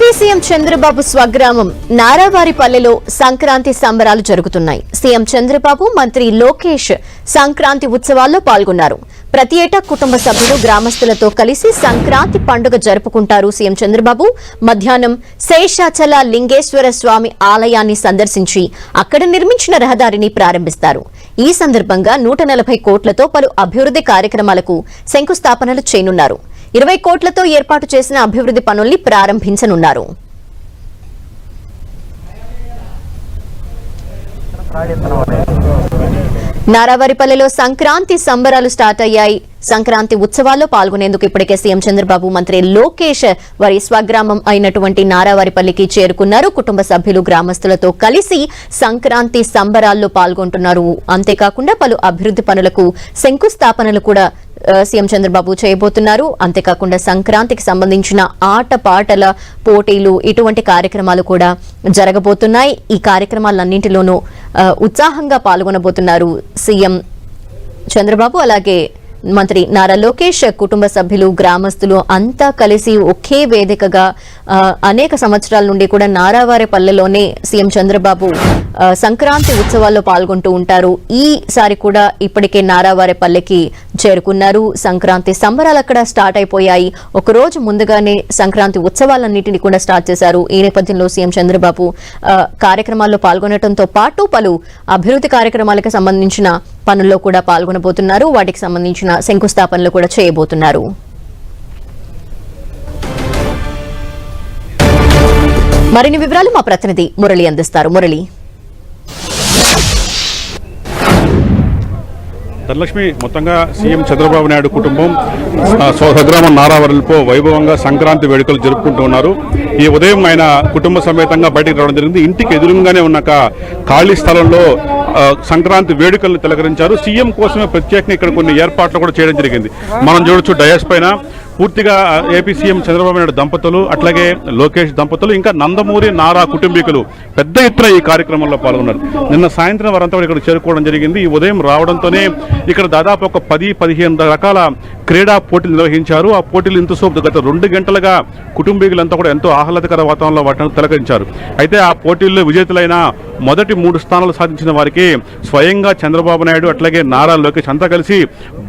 AP CM Chandrababu స్వగ్రామం నారావారిపల్లెలో సంక్రాంతి సంబరాలు జరుగుతున్నాయి. సీఎం చంద్రబాబు, మంత్రి లోకేష్ సంక్రాంతి ఉత్సవాల్లో పాల్గొన్నారు. ప్రతి ఏటా కుటుంబ సభ్యులు గ్రామస్తులతో కలిసి సంక్రాంతి పండుగ జరుపుకుంటారు. సీఎం చంద్రబాబు మధ్యాహ్నం శేషాచల లింగేశ్వర స్వామి ఆలయాన్ని సందర్శించి అక్కడ నిర్మించిన రహదారిని ప్రారంభిస్తారు. ఈ సందర్భంగా 140 కోట్లతో పలు అభివృద్ధి కార్యక్రమాలకు శంకుస్థాపనలు చేయనున్నారు. 20 కోట్లతో ఏర్పాటు చేసిన అభివృద్ధి పనుల్ని ప్రారంభించనున్నారు. నారావారిపల్లెలో సంక్రాంతి సంబరాలు స్టార్ట్ అయ్యాయి. సంక్రాంతి ఉత్సవాల్లో పాల్గొనేందుకు ఇప్పటికే సీఎం చంద్రబాబు, మంత్రి లోకేష్ వారి స్వగ్రామం అయినటువంటి నారావారిపల్లికి చేరుకున్నారు. కుటుంబ సభ్యులు గ్రామస్తులతో కలిసి సంక్రాంతి సంబరాల్లో పాల్గొంటున్నారు. అంతేకాకుండా పలు అభివృద్ధి పనులకు శంకుస్థాపనలు కూడా సీఎం చంద్రబాబు చేయబోతున్నారు. అంతేకాకుండా సంక్రాంతికి సంబంధించిన ఆటపాటల పోటీలు, ఇటువంటి కార్యక్రమాలు కూడా జరగబోతున్నాయి. ఈ కార్యక్రమాలన్నింటిలోనూ ఉత్సాహంగా పాల్గొనబోతున్నారు సీఎం చంద్రబాబు, అలాగే మంత్రి నారా లోకేష్. కుటుంబ సభ్యులు, గ్రామస్తులు అంతా కలిసి ఒకే వేదికగా అనేక సంవత్సరాల నుండి కూడా నారావారిపల్లెలోనే సీఎం చంద్రబాబు సంక్రాంతి ఉత్సవాల్లో పాల్గొంటూ ఉంటారు. ఈసారి కూడా ఇప్పటికే నారావారిపల్లెకి చేరుకున్నారు. సంక్రాంతి సంబరాలు అక్కడ స్టార్ట్ అయిపోయాయి. ఒక రోజు ముందుగానే సంక్రాంతి ఉత్సవాలన్నింటినీ కూడా స్టార్ట్ చేశారు. ఈ నేపథ్యంలో సీఎం చంద్రబాబు కార్యక్రమాల్లో పాల్గొనడంతో పాటు పలు అభివృద్ధి కార్యక్రమాలకు సంబంధించిన పనుల్లో కూడా పాల్గొనబోతున్నారు. వాటికి సంబంధించిన శంకుస్థాపనలు కూడా చేయబోతున్నారు. మరిన్ని వివరాలు మా ప్రతినిధి మురళి అందిస్తారు. మురళి. ధనలక్ష్మి, మొత్తంగా సీఎం చంద్రబాబు నాయుడు కుటుంబం స్వగ్రామం నారావారిలో వైభవంగా సంక్రాంతి వేడుకలు జరుపుకుంటూ ఉన్నారు. ఈ ఉదయం ఆయన కుటుంబ సమేతంగా బయటకు రావడం జరిగింది. ఇంటికి ఎదురుగానే ఉన్న ఖాళీ స్థలంలో సంక్రాంతి వేడుకలను తిలకరించారు. సీఎం కోసమే ప్రత్యేకంగా ఇక్కడ కొన్ని ఏర్పాట్లు కూడా చేయడం జరిగింది. మనం చూడొచ్చు డయాస్ పైన పూర్తిగా ఏపీ సీఎం చంద్రబాబు నాయుడు దంపతులు, అట్లాగే లోకేష్ దంపతులు, ఇంకా నందమూరి నారా కుటుంబీకులు పెద్ద ఎత్తున ఈ కార్యక్రమంలో పాల్గొన్నారు. నిన్న సాయంత్రం వారంతా ఇక్కడ చేరుకోవడం జరిగింది. ఈ ఉదయం రావడంతోనే ఇక్కడ దాదాపు ఒక 10-15 రకాల క్రీడా పోటీలు నిర్వహించారు. ఆ పోటీలు ఇంతసేపు గత 2 గంటలుగా కుటుంబీకులంతా కూడా ఎంతో ఆహ్లాదకర వాతావరణంలో వాటిని తిలకరించారు. అయితే ఆ పోటీల్లో విజేతలైన మొదటి 3 స్థానాలు సాధించిన వారికి స్వయంగా చంద్రబాబు నాయుడు, అట్లాగే నారా లోకేష్ అంతా కలిసి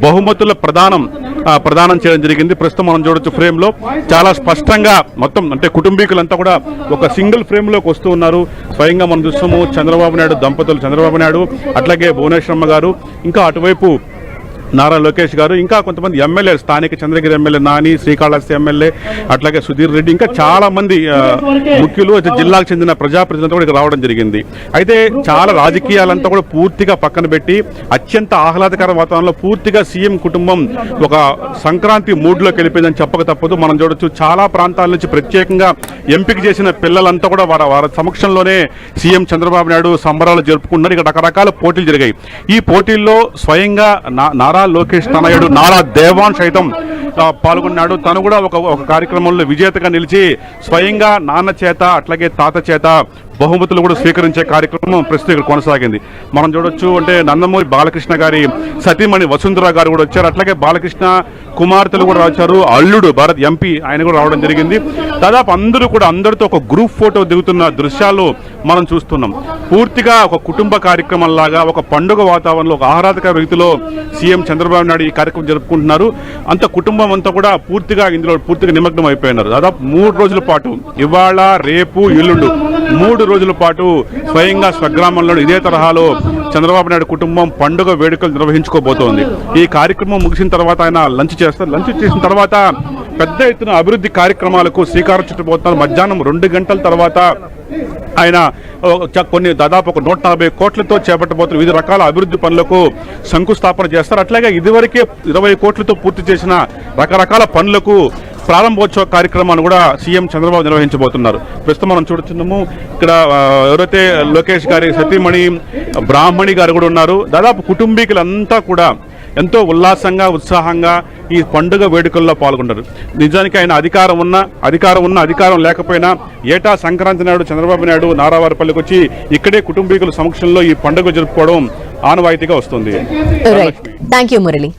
బహుమతుల ప్రదానం చేయడం జరిగింది. ప్రస్తుతం మనం చూడొచ్చు ఫ్రేమ్ లో చాలా స్పష్టంగా మొత్తం అంటే కుటుంబీకులంతా కూడా ఒక సింగిల్ ఫ్రేమ్ లోకి వస్తూ ఉన్నారు. స్వయంగా మనం చూస్తాము చంద్రబాబు నాయుడు దంపతులు, చంద్రబాబు నాయుడు, అట్లాగే భువనేశ్వరమ్మ గారు, ఇంకా అటువైపు నారా లోకేష్ గారు, ఇంకా కొంతమంది ఎమ్మెల్యేలు, స్థానిక చంద్రగిరి ఎమ్మెల్యే నాని, శ్రీకాళహస్తి ఎమ్మెల్యే, అట్లాగే సుధీర్ రెడ్డి, ఇంకా చాలా మంది ముఖ్యులు, జిల్లాకు చెందిన ప్రజాప్రతినిధులు కూడా రావడం జరిగింది. అయితే చాలా రాజకీయాలంతా కూడా పూర్తిగా పక్కన పెట్టి అత్యంత ఆహ్లాదకర వాతావరణంలో పూర్తిగా సీఎం కుటుంబం ఒక సంక్రాంతి మూడ్లోకి వెళ్ళిపోయిందని చెప్పక తప్పదు. మనం చూడొచ్చు చాలా ప్రాంతాల నుంచి ప్రత్యేకంగా ఎంపిక చేసిన పిల్లలంతా కూడా వారి సమక్షంలోనే సీఎం చంద్రబాబు నాయుడు సంబరాలు జరుపుకున్నారు. ఇక్కడ రకరకాల పోటీలు జరిగాయి. ఈ పోటీల్లో స్వయంగా నారా లోకేష్ తనయుడు నారా దేవాన్ సైతం పాల్గొన్నాడు. తను కూడా ఒక కార్యక్రమంలో విజేతగా నిలిచి స్వయంగా నాన్న చేత, అట్లాగే తాత చేత బహుమతులు కూడా స్వీకరించే కార్యక్రమం ప్రస్తుతం ఇక్కడ కొనసాగింది. మనం చూడొచ్చు అంటే నందమూరి బాలకృష్ణ గారి సతీమణి వసుంధర గారు కూడా వచ్చారు. అట్లాగే బాలకృష్ణ కుమార్తెలు కూడా వచ్చారు. అల్లుడు భారత్ ఎంపీ ఆయన కూడా రావడం జరిగింది. దాదాపు అందరితో ఒక గ్రూప్ ఫోటో దిగుతున్న దృశ్యాలు మనం చూస్తున్నాం. పూర్తిగా ఒక కుటుంబ కార్యక్రమం లాగా, ఒక పండుగ వాతావరణంలో, ఒక ఆహ్లాదకర రీతిలో సీఎం చంద్రబాబు నాయుడు ఈ కార్యక్రమం జరుపుకుంటున్నారు. అంత కుటుంబం అంతా కూడా ఇందులో పూర్తిగా నిమగ్నం అయిపోయినారు. దాదాపు 3 రోజుల పాటు, ఇవాళ, రేపు, ఎల్లుండు 3 రోజుల పాటు స్వయంగా స్వగ్రామంలో ఇదే తరహాలో చంద్రబాబు నాయుడు కుటుంబం పండుగ వేడుకలు నిర్వహించుకోబోతోంది. ఈ కార్యక్రమం ముగిసిన తర్వాత ఆయన లంచ్ చేస్తారు. లంచ్ చేసిన తర్వాత పెద్ద ఎత్తున అభివృద్ధి కార్యక్రమాలకు శ్రీకారం చుట్టబోతున్నారు. మధ్యాహ్నం 2 గంటల తర్వాత ఆయన దాదాపు ఒక 140 కోట్లతో చేపట్టబోతున్న వివిధ రకాల అభివృద్ధి పనులకు శంకుస్థాపన చేస్తారు. అట్లాగే ఇదివరకే 20 కోట్లతో పూర్తి చేసిన రకరకాల పనులకు ప్రారంభోత్సవ కార్యక్రమాన్ని కూడా సీఎం చంద్రబాబు నిర్వహించబోతున్నారు. ప్రస్తుతం మనం చూడుతున్నాము ఇక్కడ ఎవరైతే లోకేష్ గారి సతీమణి బ్రాహ్మణి గారు కూడా ఉన్నారు. దాదాపు కుటుంబీకులంతా కూడా ఎంతో ఉల్లాసంగా, ఉత్సాహంగా ఈ పండుగ వేడుకల్లో పాల్గొన్నారు. నిజానికి ఆయన అధికారం లేకపోయినా ఏటా సంక్రాంతి నాడు చంద్రబాబు నాయుడు నారావారిపల్లికి వచ్చి ఇక్కడే కుటుంబీకుల సమక్షంలో ఈ పండుగ జరుపుకోవడం ఆనవాయితీగా వస్తుంది. థాంక్యూ మురళి.